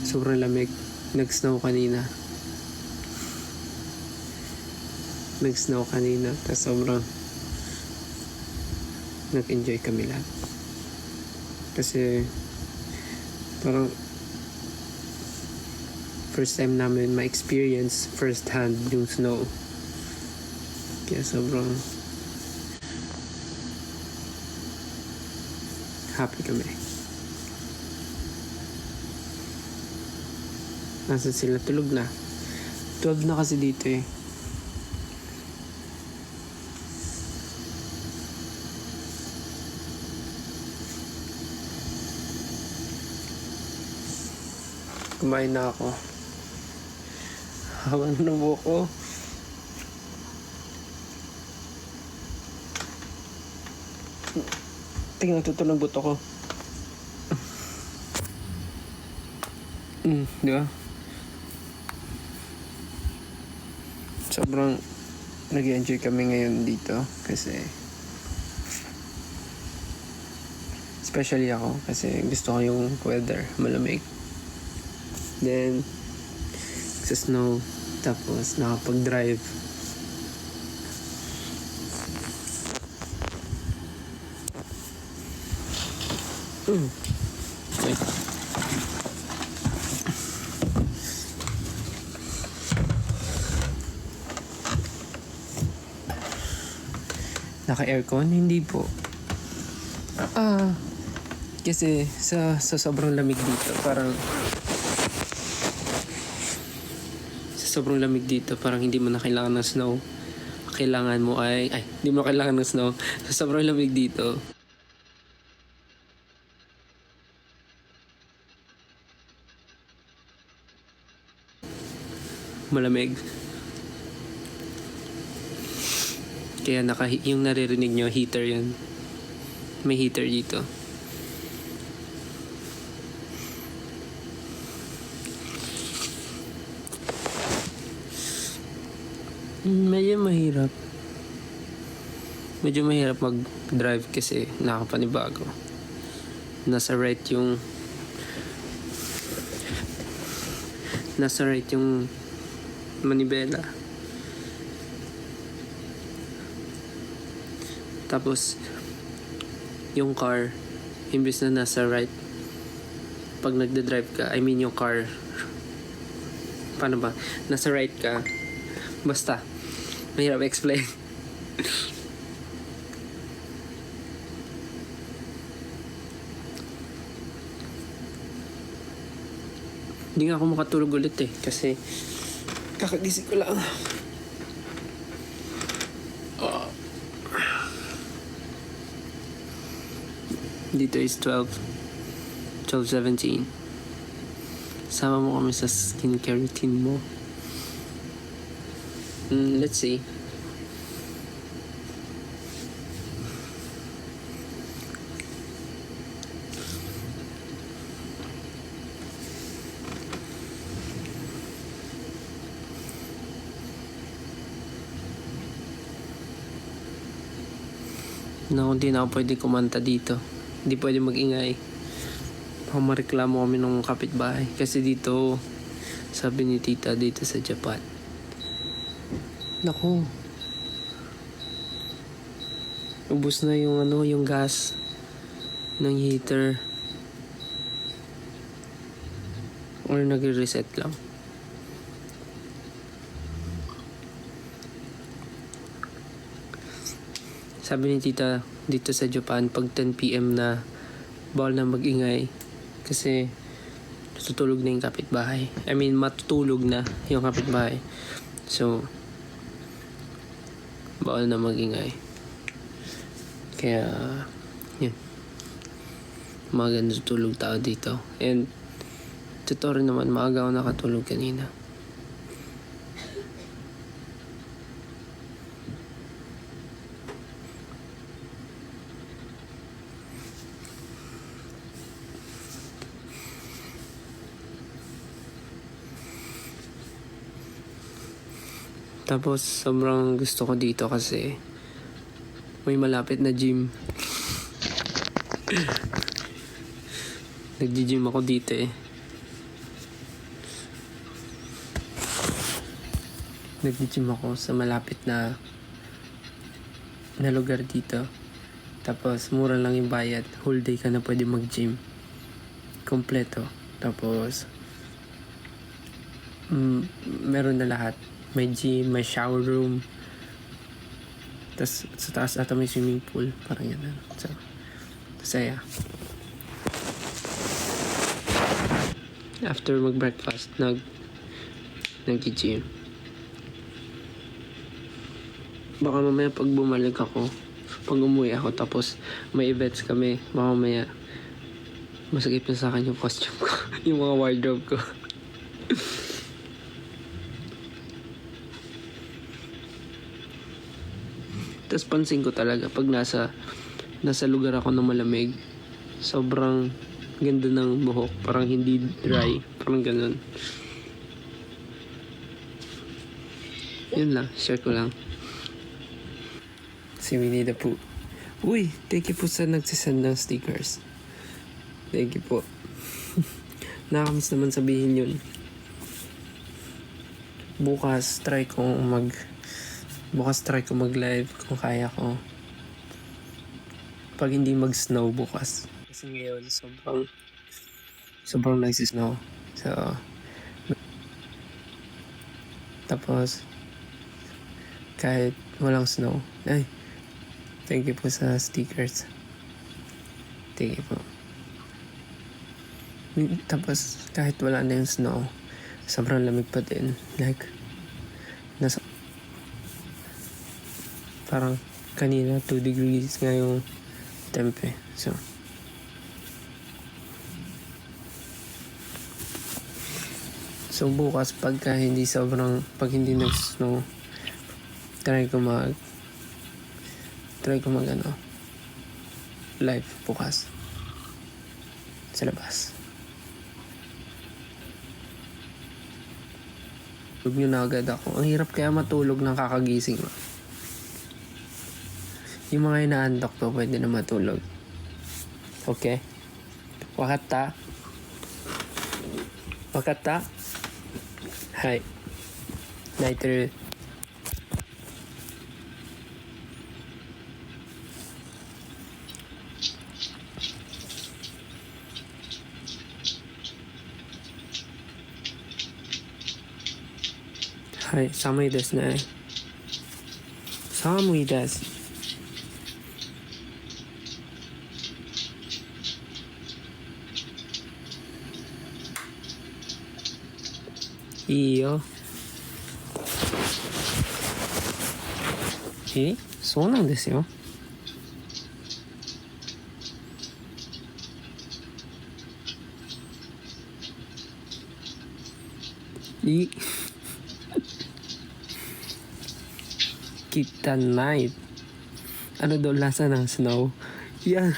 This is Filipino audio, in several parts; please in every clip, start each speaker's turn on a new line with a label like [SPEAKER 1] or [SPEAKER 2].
[SPEAKER 1] Sobrang lamig. Nag-snow kanina. Tapos sobrang nag-enjoy kami lahat. Kasi parang first time namin ma-experience first hand yung snow. Kaya sobrang happy kami. Nasa sila? Tulog na. 12 na kasi dito eh. Kumain na ako. Hawak na ng buko. Tingnan, tutulog buto ko. Di ba? Sobrang nag-enjoy kami ngayon dito kasi especially ako kasi gusto ko yung weather, malamig. Then sa snow, tapos nakapag-drive. Wait. Naka-aircon? Hindi po. Kasi sa sobrang lamig dito, parang hindi mo na kailangan ng snow. Kailangan mo hindi mo kailangan ng snow. Sa sobrang lamig dito, malamig. Kaya yung naririnig nyo, heater yan. May heater dito. Medyo mahirap mag-drive kasi nakapanibago. Nasa right yung manibela. Tapos yung car, imbis na nasa right, pag nagda-drive ka, yung car, paano ba? Nasa right ka, basta mahirap explain. Hindi nga ako makatulog ulit kasi kakagising ko lang. Dito is 12:17. Sama mo kami sa skincare routine mo. Let's see. Hindi na ako pwede kumanta dito. Hindi pwede mag-ingay. Baka mareklamo kami ng kapitbahay. Kasi dito, sabi ni tita, dito sa Japan, naku, ubos na yung gas ng heater. Or nag-reset lang. Sabi ni tita, dito sa Japan, pag 10 PM na, bawal na mag-ingay. Kasi tutulog na yung kapitbahay. Matutulog na yung kapitbahay. So, bawal na mag-ingay. Kaya, yun. Maaga natutulog tao dito. And, totoo rin naman, maaga ako nakatulog kanina. Tapos, sobrang gusto ko dito kasi may malapit na gym. Nag-gym ako dito nag-gym ako sa malapit na lugar dito. Tapos mura lang yung bayad. Whole day ka na pwede mag-gym. Kompleto. Tapos meron na lahat. May gym, may shower room. Tapos sa taas ata may swimming pool. Parang yan. So, saya. After mag-breakfast, nag-gym. Baka mamaya pag bumalik ako, pag umuwi ako, tapos may events kami, baka mamaya masakit na sa akin yung costume ko, yung mga wardrobe ko. Tapos pansin ko talaga, pag nasa lugar ako na malamig, sobrang ganda ng buhok, parang hindi dry, parang ganun. Yun lang, share ko lang. Si Winnie the Pooh. Uy, thank you po sa nagsisend ng stickers. Thank you po. Nakakamiss naman sabihin yun. Bukas try ko mag-live kung kaya ko. Pag hindi mag-snow bukas. Kasi ngayon, sobrang nagsisnow. So, tapos, kahit walang snow, thank you po sa stickers. Thank you po. Tapos, kahit wala na yung snow, sobrang lamig pa din. Like, parang kanina 2 degrees nga yung tempe. So bukas pag hindi nag-snow, try ko mag live bukas sa labas. Huwag nyo na agad ako. Ang hirap kaya matulog ng kakagising. Yung mga inaantok to, pwede na matulog. Okay? Wakata? Hai. Nighter. Hai, 寒いですね。寒いです。いいよ。そうなんですよ。Kitanay. Ano daw lasa ng snow? Yan.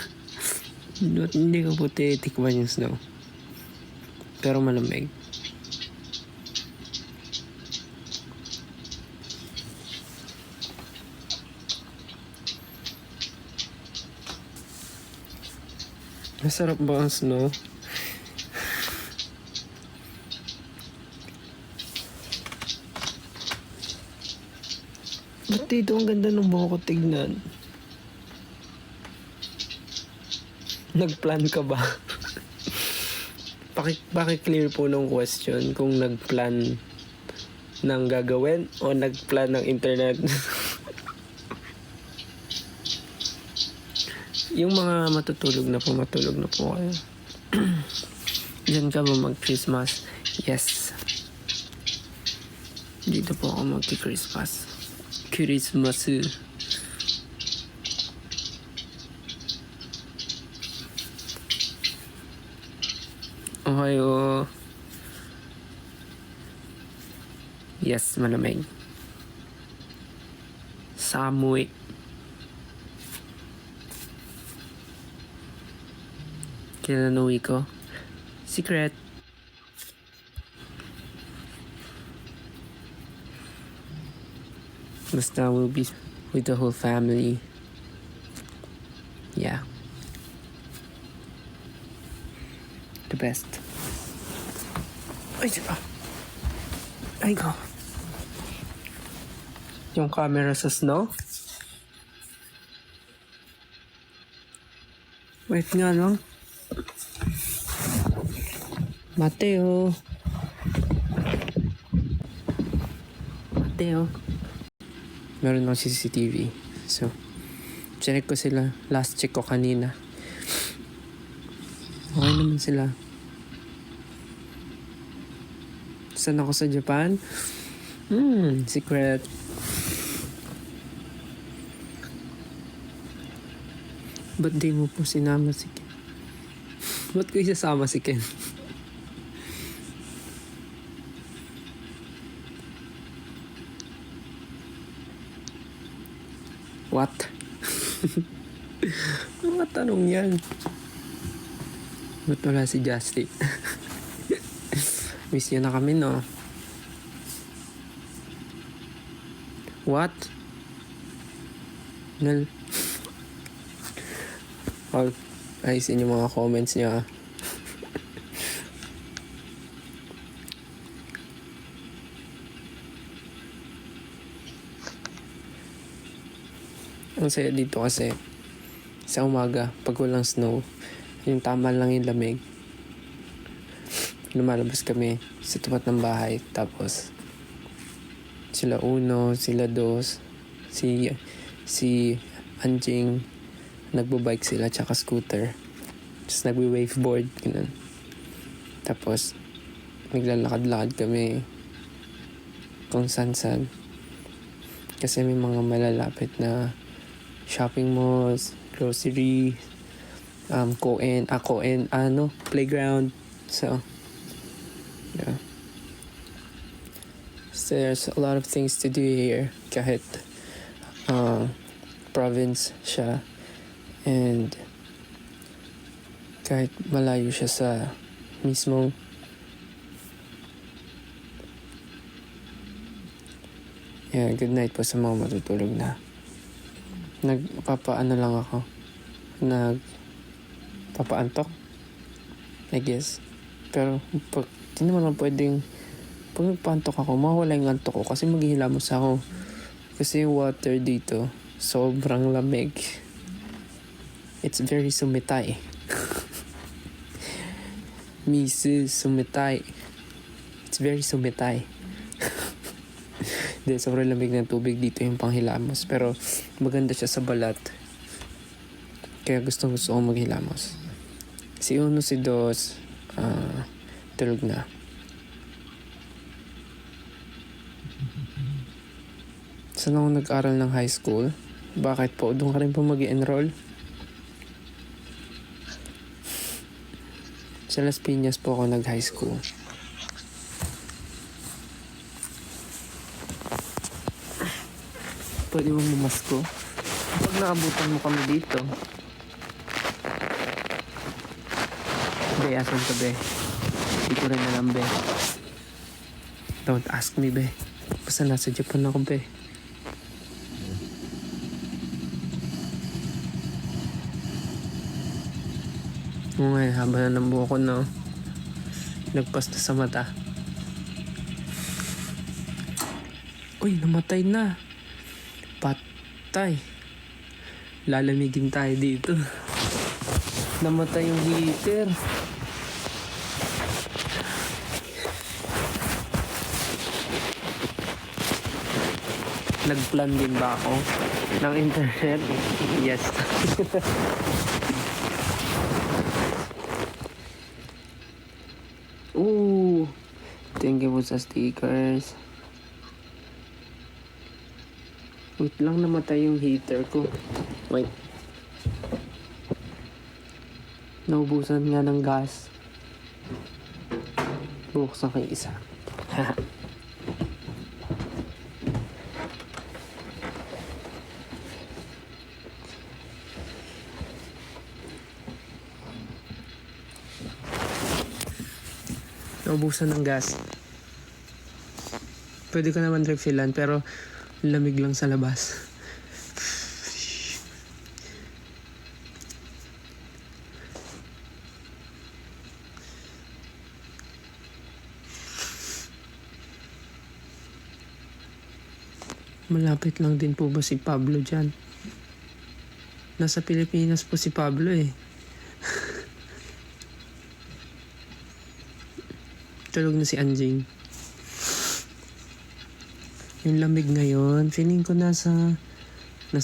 [SPEAKER 1] Hindi ko po titikman yung snow. Pero malamig. Masarap ba ang snow? Ba't dito ang ganda ng buhok ko tignan? Nagplan ka ba? Paki-clear po ng question kung nagplan ng gagawin o nagplan ng internet. Yung mga matulog na po kayo. Diyan ka ba mag-Christmas? Yes. Dito po ako mag-Christmas. Ohayo. Yes, malamig. Samuy. Kailan uwi ko? Secret. Basta we'll be with the whole family. Yeah. The best. Ay, diba? Ay, go. Yung camera sa snow. Wait nga lang. Mateo. Mateo. Meron ng CCTV. So, check ko sila. Last check ko kanina. Okay naman sila. Saan ako sa Japan? Secret. Ba't di mo po sinama si Ken? Ba't ko isasama si Ken? What? Mga tanong yan. Ba't wala si Justin? Miss niya na kami, no? What? Nal... All ayusin yung mga comments niya. Ang saya dito kasi sa umaga, pag walang snow, yung tama lang yung lamig. Lumalabas kami sa tapat ng bahay, tapos sila Uno, sila Dos, si Anjing, nagbabike sila, tsaka scooter. Tapos nagwi-waveboard, ganun. Tapos, naglalakad-lakad kami kung san-san. Kasi may mga malalapit na shopping malls, grocery, playground. So, yeah. So there's a lot of things to do here. Kahit province siya. And kahit malayo siya sa mismong good night po sa mga matutulog na. Nagpapaano lang ako. Nagpapaantok, I guess. Pero pag di naman lang pwedeng pag nagpaantok ako, mawala yung antok ko kasi maghihilamos ako. Kasi yung water dito sobrang lamig. It's very sumitay. Misu sumitay. It's very sumitay. Dahil sobrang lamig ng tubig dito yung panghilamos. Pero maganda siya sa balat. Kaya gusto ko maghilamos. Si Uno, si Dos, tulog na. Saan ako nag-aral ng high school? Bakit po? Doon ka rin po mag-enroll? Sa Las Piñas po ako nag-high school. Pwede mong mamasko? Pag naabutan mo kami dito. Be, asan ka, be? Hindi ko rin alam, be. Don't ask me, be. Basta nasa Japan ako, be. Ngayon, haba na ng buhok ko, no? Nagpas na sa mata. Uy, namatay na. Patay. Lalamigin tayo dito. Namatay yung heater. Nagplan din ba ako ng internet? Yes. Ooh, thank you po sa stickers. Wait lang, namatay yung heater ko. Wait. Naubusan nga ng gas. Buksan ko yung isa. Naubusan ng gas. Pwede ko naman refillan pero lamig lang sa labas. Malapit lang din po ba si Pablo dyan? Nasa Pilipinas po si Pablo eh. Tulog na si Anjing. Yung lamig ngayon, feeling ko nasa 1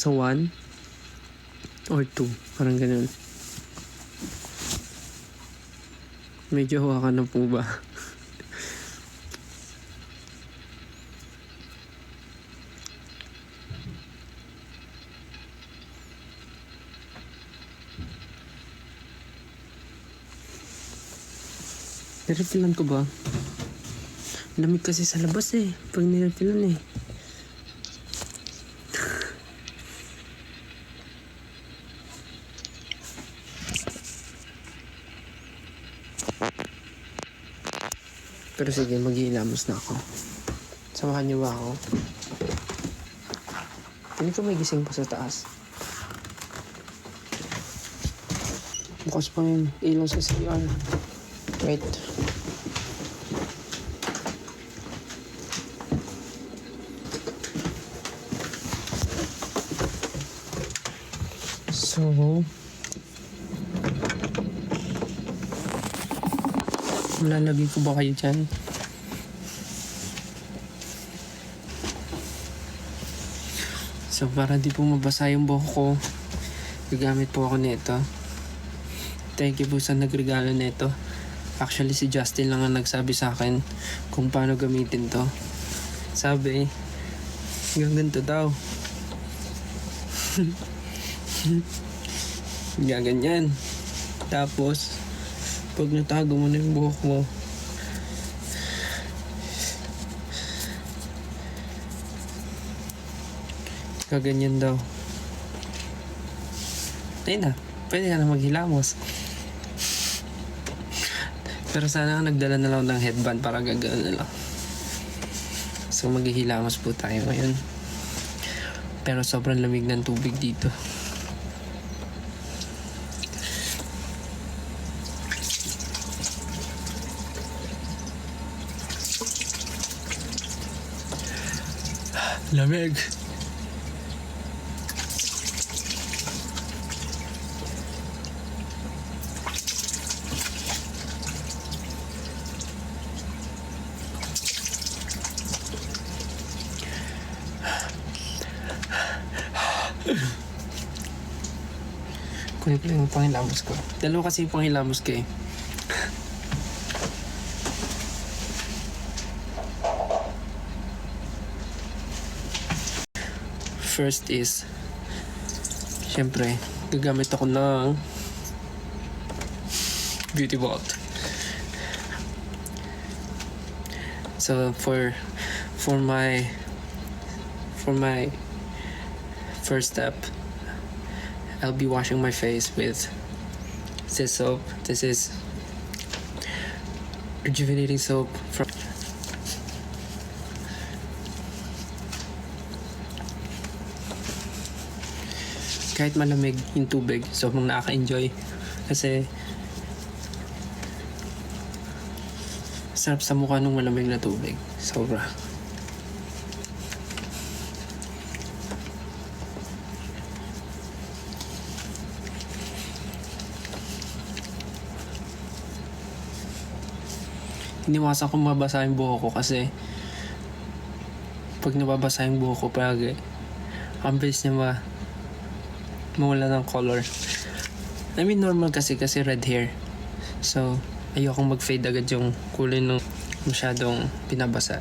[SPEAKER 1] or 2. Parang ganun. Medyo hawakan na po ba? Nirefilan ko ba? Lamig kasi sa labas eh. Pag nirefilan eh. Pero sige, maghihilamos na ako. Samahan niyo ba ako? Hindi ko may gising pa sa taas. Bukas pa yung ilaw sa CR. Wait. So, malalagay ko ba kayo dyan? So, para di po mabasa yung buhok ko, gagamit po ako nito. Thank you po sa nagregalo nito. Actually, si Justin lang ang nagsabi sa akin kung paano gamitin to. Sabi, ganito daw. Gaganyan. Tapos, pag natago mo na yung buhok mo, gaganyan daw. Ayun na, pwede ka na maghilamos. Pero sana nagdala na lang ng headband para gagawin na lang. So maghihilamos po tayo ngayon. Pero sobrang lamig ng tubig dito. Lamig. Kunin ko lang yung pangilamos ko. Dalawa kasi yung pangilamos ko eh. First is, syempre, gagamit ako ng Beauty Vault. So for my first step, I'll be washing my face with this soap. This is rejuvenating soap from kahit malamig yung tubig, sobrang nakaka-enjoy kasi sarap sa mukha ng malamig na tubig. Sobra. Iniwasan ko mabasa yung buhok ko kasi pag nababasa yung buhok ko palagi, ang bilis niya mawala ng color. I mean normal kasi red hair. So, ayokong mag-fade agad yung kulay ng masyadong pinabasa.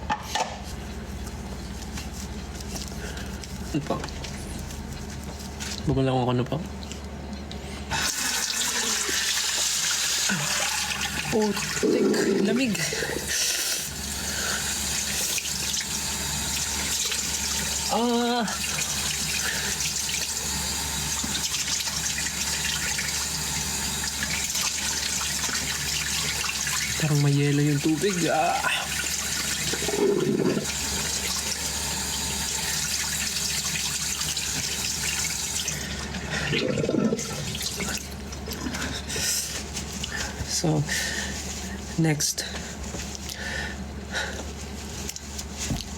[SPEAKER 1] Ano pa? Bumalang ako na pa. Oh, tik. Lamig. Parang may yelo yung tubig. So, next.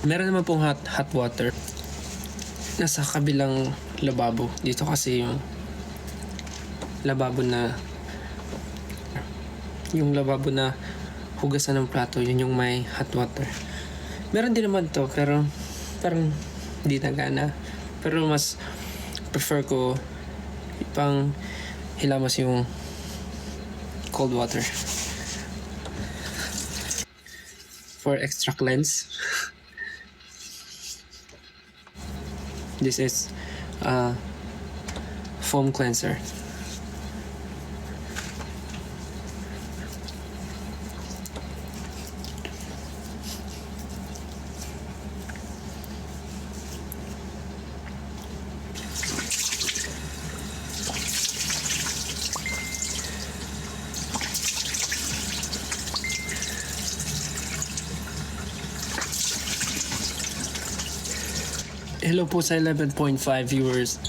[SPEAKER 1] Meron naman pong hot water. nasa kabilang lababo. Dito kasi yung lababo na hugasan ng plato, yun yung may hot water. Meron din naman to, pero parang di na gana. Pero mas prefer ko pang hilamos yung cold water for extra cleanse. This is foam cleanser. Hello po sa 11.5 viewers.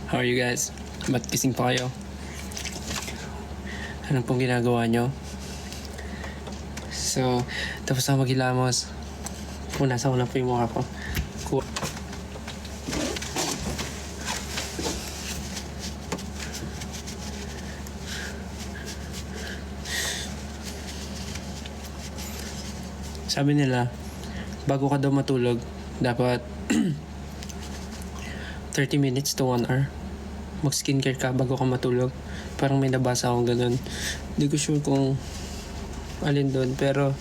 [SPEAKER 1] How are you guys? Ba't gising pa kayo? Anong pong ginagawa nyo? So, tapos na maghilamos. Punasan ko lang po yung mukha ko. Sabi nila, bago ka daw matulog, dapat 30 minutes to 1 hour mag skincare ka bago ka matulog. Parang may nabasa akong ganun. Hindi ko sure kung alin doon, pero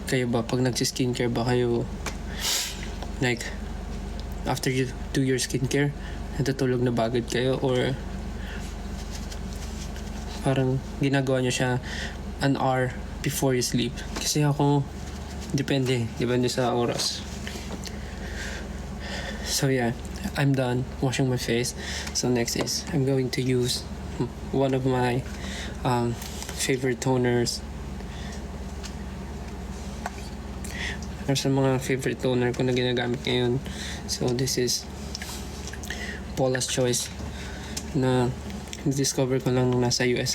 [SPEAKER 1] kayo ba, pag nagsi-skincare ba kayo, like after you do your skincare, natutulog na ba agad kayo, or parang ginagawa nyo siya an hour before you sleep? Kasi ako, depende sa oras. So yeah, I'm done washing my face. So next is I'm going to use one of my favorite toners. There's some mga favorite toner ko na ginagamit ngayon. So this is Paula's Choice na discover ko lang nung nasa US.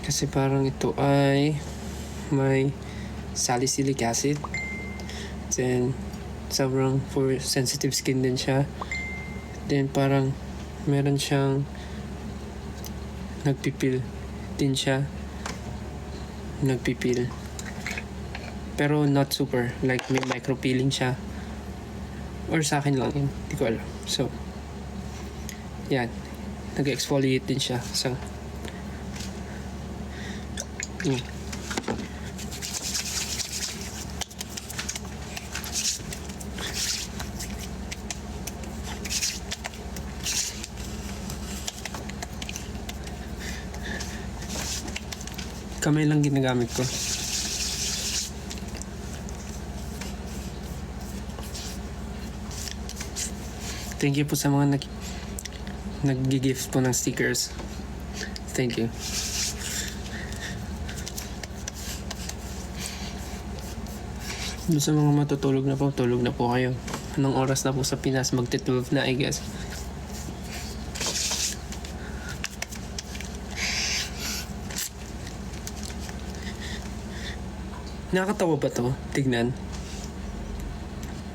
[SPEAKER 1] Kasi parang ito ay may salicylic acid. Then sobrang for sensitive skin din siya. Then parang meron siyang nagpipil din siya. Nagpipil. Pero not super. Like may micro peeling siya. Or sa akin lang yun. Hindi ko alam. So, yan. Nag-exfoliate din siya. So, kamay lang ginagamit ko. Thank you po sa mga nag-gift po ng stickers. Thank you. Doon sa mga matutulog na po, tulog na po kayo. Anong oras na po sa Pinas? Magti-12 na, I guess. Nakakatawa ba to? Tignan.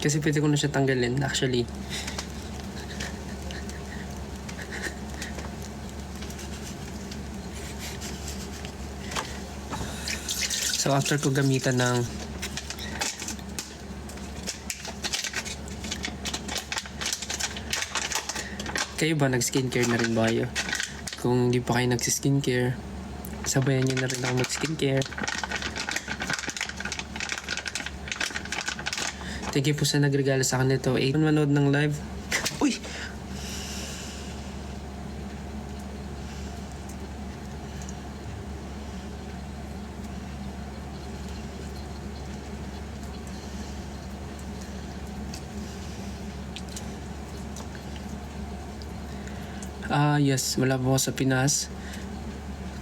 [SPEAKER 1] Kasi pwede ko na siya tanggalin, actually. So after ko gamitan ng kayo ba nag-skincare na rin ba kayo? Kung hindi pa kayo nag-skincare, sabayan nyo na rin ako mag-skincare. Thank you po sa nagregalo sa akin nito. 8 manood ng live. Uy! Yes, wala po ako sa Pinas.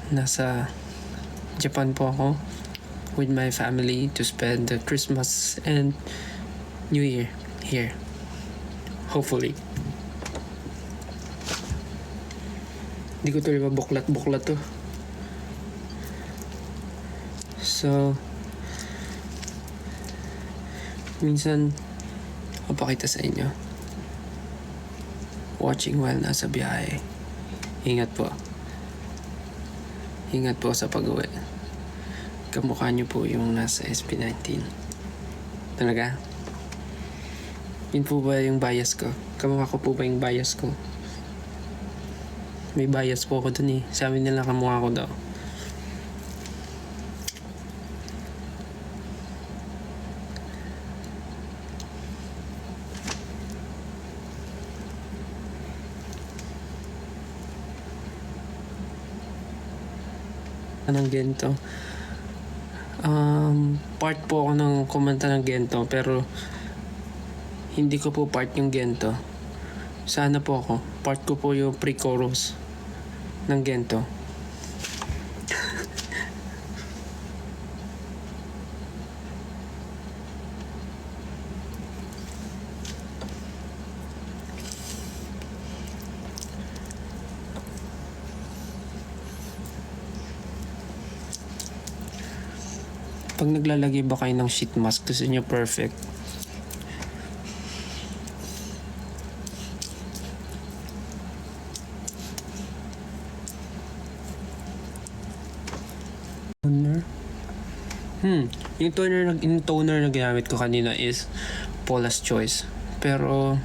[SPEAKER 1] Nasa Japan po ako with my family to spend the Christmas and New Year here. Hopefully. Hindi ko tuloy mabuklat-buklat to. So, minsan, mapakita sa inyo. watching while nasa biyahe. Ingat po. Ingat po sa pag-uwi. Kamukha niyo po yung nasa SB19. Talaga? Yun po ba yung bias ko? Kamukha ko po ba yung bias ko? May bias po ako dun eh. Sabi nila kamukha ko daw. Ng Gento. Part po ako ng kumanta ng Gento pero hindi ko po part yung Gento. Sana po ako. Part ko po yung pre-chorus ng Gento. Pag naglalagay ba kayo ng sheet mask, gusto nyo perfect. Toner? Yung toner na ginamit ko kanina is Paula's Choice. Pero,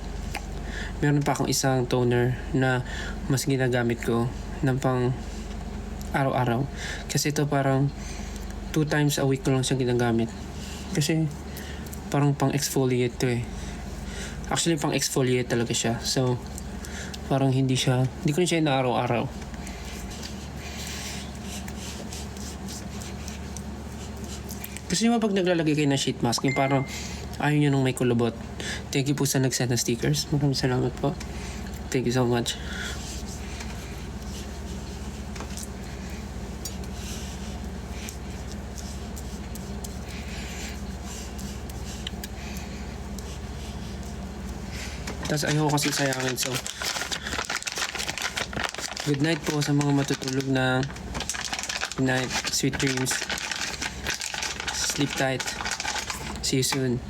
[SPEAKER 1] meron pa akong isang toner na mas ginagamit ko ng pang araw-araw. Kasi ito parang 2 times a week ko lang siya ginagamit. Kasi parang pang exfoliate to eh. Actually pang exfoliate talaga siya. So parang hindi ko na siya na araw-araw. Kasi pag naglalagay kayo ng sheet mask, yung parang ayaw nyo nung may kulubot. Thank you po sa nagsend ng stickers. Maraming salamat po. Thank you so much. Tapos ayoko kasi sayangin. So, good night po sa mga matutulog na. Good night. Sweet dreams. Sleep tight. See you soon.